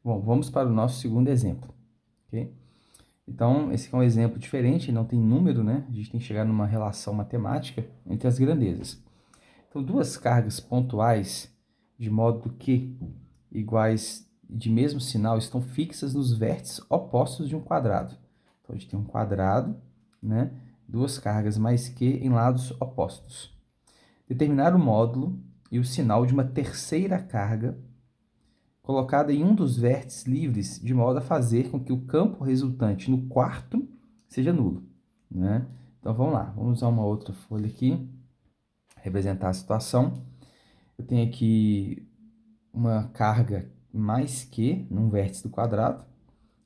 Bom, vamos para o nosso segundo exemplo, ok? Então, esse aqui é um exemplo diferente, não tem número, né? A gente tem que chegar numa relação matemática entre as grandezas. Então, duas cargas pontuais, de modo que iguais de mesmo sinal, estão fixas nos vértices opostos de um quadrado. Então, a gente tem um quadrado, né? Duas cargas mais que em lados opostos. Determinar o módulo e o sinal de uma terceira carga colocada em um dos vértices livres, de modo a fazer com que o campo resultante no quarto seja nulo, né? Então, vamos lá. Vamos usar uma outra folha aqui, representar a situação. Eu tenho aqui uma carga mais que num vértice do quadrado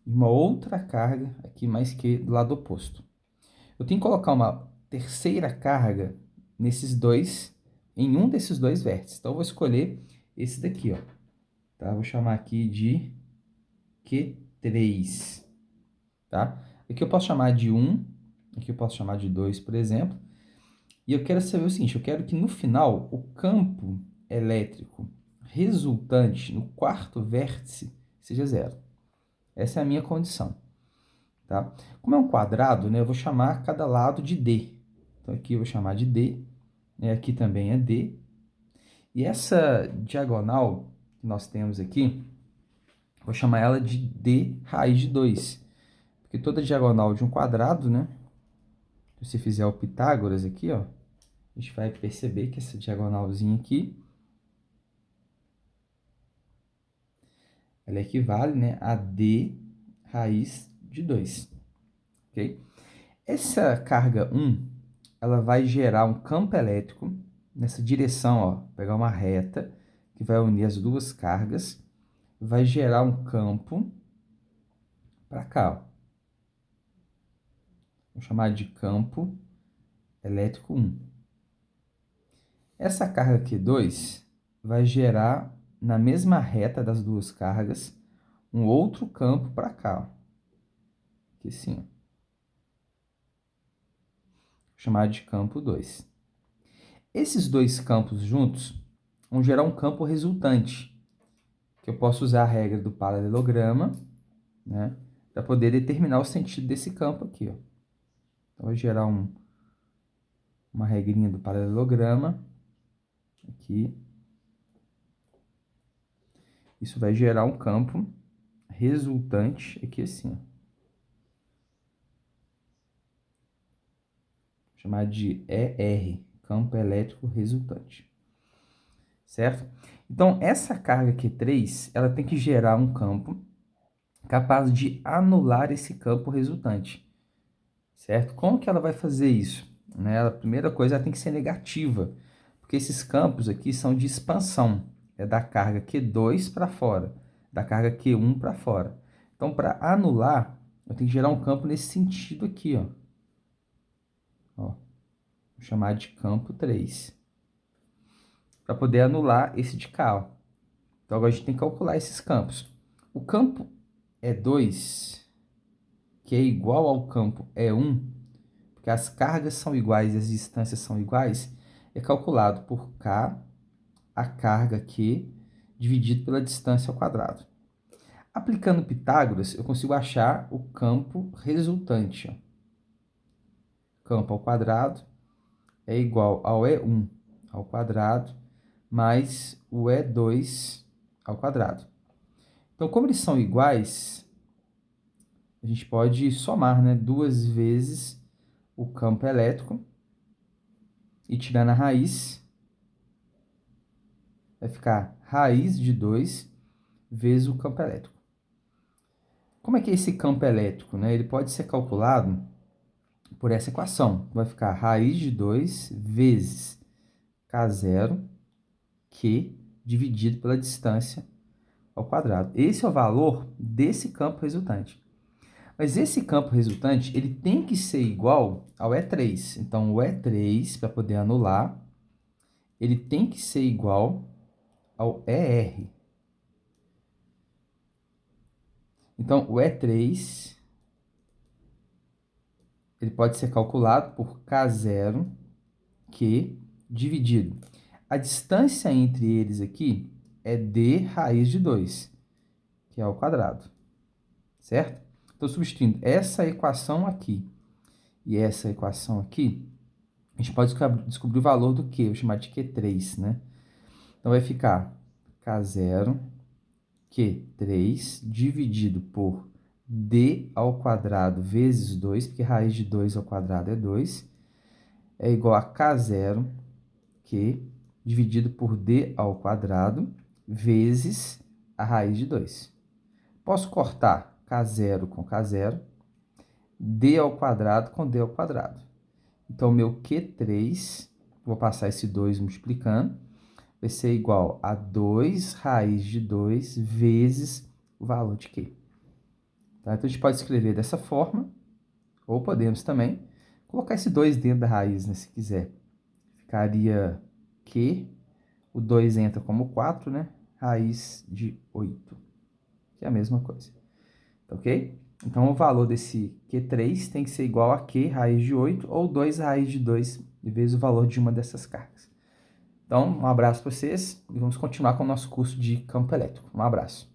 e uma outra carga aqui mais que do lado oposto. Eu tenho que colocar uma terceira carga nesses dois, em um desses dois vértices. Então, eu vou escolher esse daqui, ó. Tá? Vou chamar aqui de Q3, tá? Aqui eu posso chamar de 1, aqui eu posso chamar de 2, por exemplo. E eu quero saber o seguinte, eu quero que no final o campo elétrico resultante no quarto vértice seja zero. Essa é a minha condição, tá? Como é um quadrado, né, eu vou chamar cada lado de D. Então aqui eu vou chamar de D, né, aqui também é D. E essa diagonal que nós temos aqui, vou chamar ela de D raiz de 2. Porque toda diagonal de um quadrado, né? Se você fizer o Pitágoras aqui, ó, a gente vai perceber que essa diagonalzinha aqui, ela equivale, né, a D raiz de 2, ok? Essa carga 1, ela vai gerar um campo elétrico nessa direção, ó, pegar uma reta que vai unir as duas cargas, vai gerar um campo para cá, ó. Vou chamar de campo elétrico 1. Essa carga Q2 vai gerar, na mesma reta das duas cargas, um outro campo para cá, ó. Aqui sim, ó. Vou chamar de campo 2. Esses dois campos juntos vão gerar um campo resultante, que eu posso usar a regra do paralelograma, né, para poder determinar o sentido desse campo aqui, ó. Então, vai gerar uma regrinha do paralelograma aqui. Isso vai gerar um campo resultante aqui assim, ó. Vou chamar de ER, campo elétrico resultante. Certo? Então, essa carga Q3, ela tem que gerar um campo capaz de anular esse campo resultante. Certo? Como que ela vai fazer isso? Né? A primeira coisa, ela tem que ser negativa, porque esses campos aqui são de expansão. É da carga Q2 para fora, da carga Q1 para fora. Então, para anular, eu tenho que gerar um campo nesse sentido aqui, ó. Ó, vou chamar de campo 3. Para poder anular esse de cá, ó. Então, agora a gente tem que calcular esses campos. O campo E2, que é igual ao campo E1, porque as cargas são iguais e as distâncias são iguais, é calculado por K, a carga Q, dividido pela distância ao quadrado. Aplicando Pitágoras, eu consigo achar o campo resultante, ó. Campo ao quadrado é igual ao E1 ao quadrado mais o E2 ao quadrado. Então, como eles são iguais, a gente pode somar, né, duas vezes o campo elétrico e tirando a raiz, vai ficar raiz de 2 vezes o campo elétrico. Como é que é esse campo elétrico, né? Ele pode ser calculado por essa equação. Vai ficar raiz de 2 vezes K0, Q, dividido pela distância ao quadrado. Esse é o valor desse campo resultante. Mas esse campo resultante, ele tem que ser igual ao E3. Então, o E3, para poder anular, ele tem que ser igual ao ER. Então, o E3, ele pode ser calculado por K0, Q, dividido. A distância entre eles aqui é D raiz de 2. que é ao quadrado, certo? Estou substituindo essa equação aqui e essa equação aqui, a gente pode descobrir o valor do Q, eu vou chamar de Q3, né? Então, vai ficar K0, Q3, dividido por D ao quadrado vezes 2, porque raiz de 2 ao quadrado é 2, é igual a K0, Q, dividido por D ao quadrado, vezes a raiz de 2. Posso cortar K0 com K0, D ao quadrado com D ao quadrado. Então, meu Q3, vou passar esse 2 multiplicando, vai ser igual a 2 raiz de 2 vezes o valor de Q. Tá? Então, a gente pode escrever dessa forma, ou podemos também colocar esse 2 dentro da raiz, né, se quiser. Ficaria Q, o 2 entra como 4, né? Raiz de 8, que é a mesma coisa. Ok? Então, o valor desse Q3 tem que ser igual a Q raiz de 8 ou 2 raiz de 2 vezes o valor de uma dessas cargas. Então, um abraço para vocês e vamos continuar com o nosso curso de campo elétrico. Um abraço.